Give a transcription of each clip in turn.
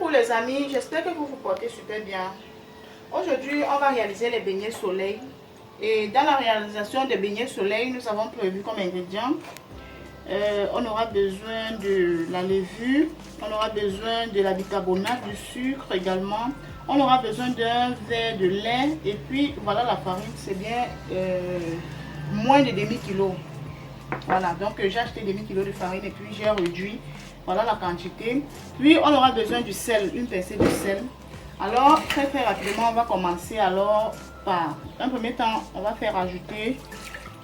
coucou les amis, j'espère que vous vous portez super bien. Aujourd'hui, on va réaliser les beignets soleil. Et dans la réalisation des beignets soleil, nous avons prévu comme ingrédients. On aura besoin de la levure, on aura besoin de la bicarbonate, du sucre également. On aura besoin d'un verre de lait et puis voilà la farine, c'est bien moins de demi-kilo. Voilà, donc j'ai acheté demi-kilo de farine et puis j'ai réduit. Voilà la quantité. Puis on aura besoin du sel, une pincée de sel. Alors très rapidement, on va commencer alors par un premier temps, on va faire ajouter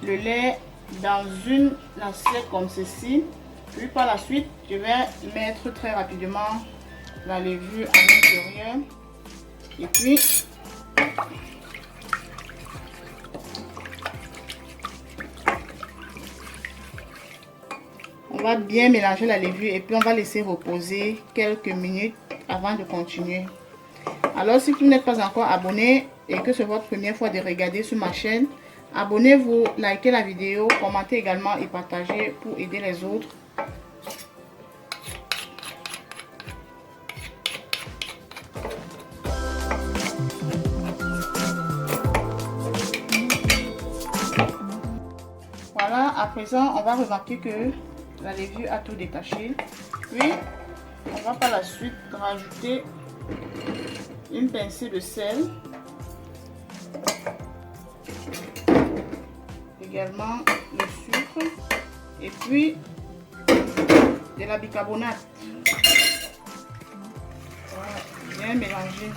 le lait dans une assiette comme ceci. Puis par la suite, je vais mettre très rapidement la levure à l'intérieur. Et puis on va bien mélanger la levure et puis on va laisser reposer quelques minutes avant de continuer. Alors si vous n'êtes pas encore abonné et que c'est votre première fois de regarder sur ma chaîne, abonnez-vous, likez la vidéo, commentez également et partagez pour aider les autres. Voilà, à présent on va remarquer que la levure a tout détaché. Puis on va par la suite rajouter une pincée de sel, également le sucre et puis de la bicarbonate. Voilà, bien mélanger.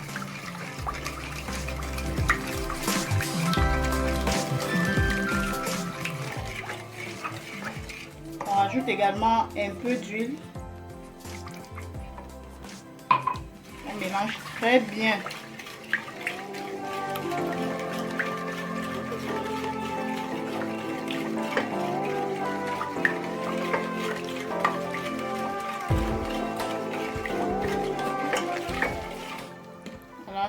On rajoute également un peu d'huile. On mélange très bien. Voilà.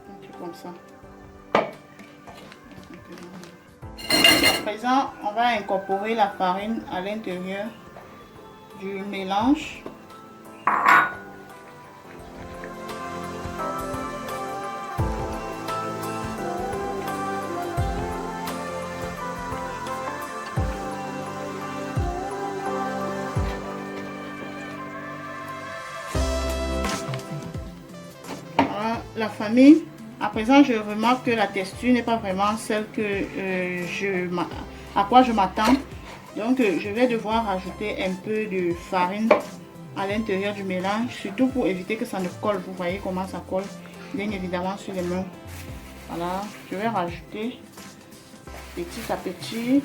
Un truc comme ça. À présent, on va incorporer la farine à l'intérieur du mélange. Voilà, la famille. À présent, je remarque que la texture n'est pas vraiment celle que à quoi je m'attends. Donc, je vais devoir rajouter un peu de farine à l'intérieur du mélange, surtout pour éviter que ça ne colle. Vous voyez comment ça colle, bien évidemment, sur les mains. Voilà, je vais rajouter petit à petit.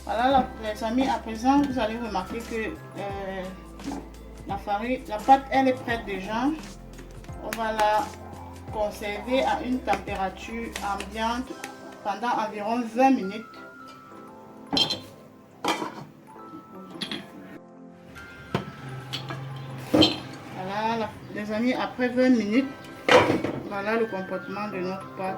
Voilà les amis, à présent vous allez remarquer que la pâte elle est prête déjà. On va la conserver à une température ambiante pendant environ 20 minutes. Voilà les amis, après 20 minutes, voilà le comportement de notre pâte.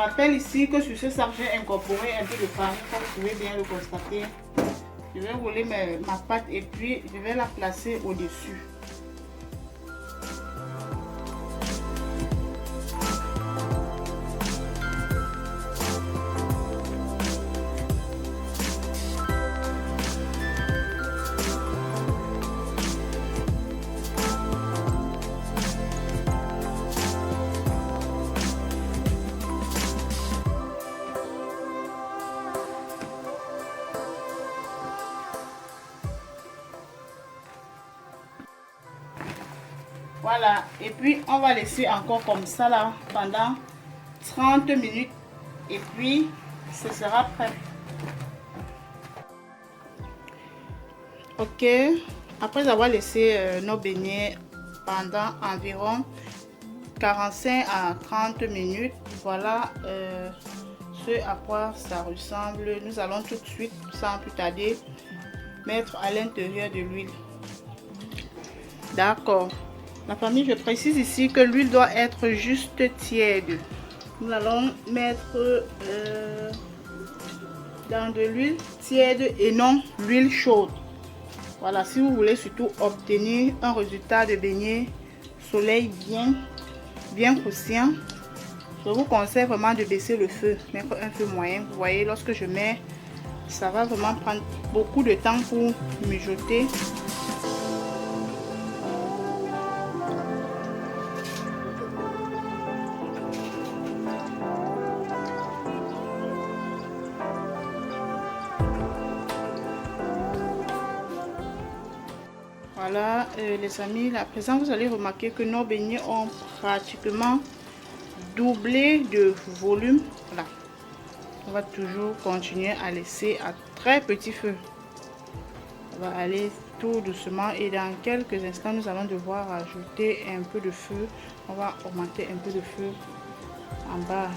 rappelle ici que sur ce sac, j'ai incorporé un peu de farine, comme vous pouvez bien le constater. Je vais rouler ma pâte et puis je vais la placer au-dessus. Voilà, et puis on va laisser encore comme ça là pendant 30 minutes et puis ce sera prêt. Ok, après avoir laissé nos beignets pendant environ 45 à 30 minutes, voilà ce à quoi ça ressemble. Nous allons tout de suite, sans plus tarder, mettre à l'intérieur de l'huile. D'accord. La famille, je précise ici que l'huile doit être juste tiède. Nous allons mettre dans de l'huile tiède et non l'huile chaude. Voilà, si vous voulez surtout obtenir un résultat de beignet soleil bien croustillant, je vous conseille vraiment de baisser le feu, mettre un feu moyen. Vous voyez, lorsque je mets, ça va vraiment prendre beaucoup de temps pour mijoter. Voilà les amis, à présent vous allez remarquer que nos beignets ont pratiquement doublé de volume. Voilà, on va toujours continuer à laisser à très petit feu. On va aller tout doucement et dans quelques instants nous allons devoir ajouter un peu de feu. On va augmenter un peu de feu en bas.